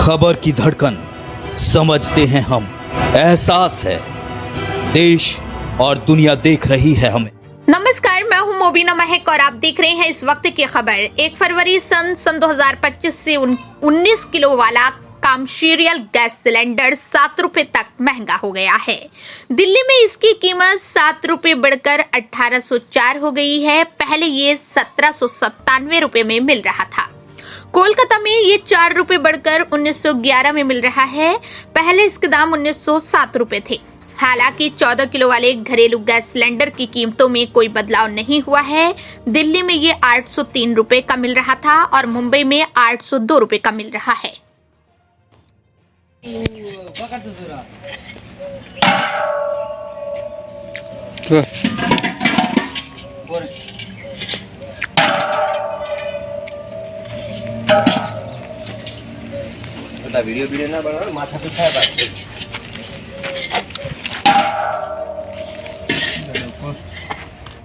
खबर की धड़कन समझते हैं हम, एहसास है देश और दुनिया देख रही है हमें। नमस्कार, मैं हूं मोबिना महक और आप देख रहे हैं इस वक्त की खबर। 1 फरवरी सन 2025 से 19 किलो वाला कमर्शियल गैस सिलेंडर 7 रुपए तक महंगा हो गया है। दिल्ली में इसकी कीमत 7 रुपए बढ़कर 1804 हो गई है। पहले ये 1797 रुपए में मिल रहा था। कोलकाता में ये 4 रुपए बढ़कर 1911 में मिल रहा है। पहले इसके दाम 1907 रुपए थे। हालांकि 14 किलो वाले घरेलू गैस सिलेंडर की कीमतों में कोई बदलाव नहीं हुआ है। दिल्ली में ये 803 रुपए का मिल रहा था और मुंबई में 802 रुपए का मिल रहा है। वीडियो ना बनाओ, माथा पे खाया बात।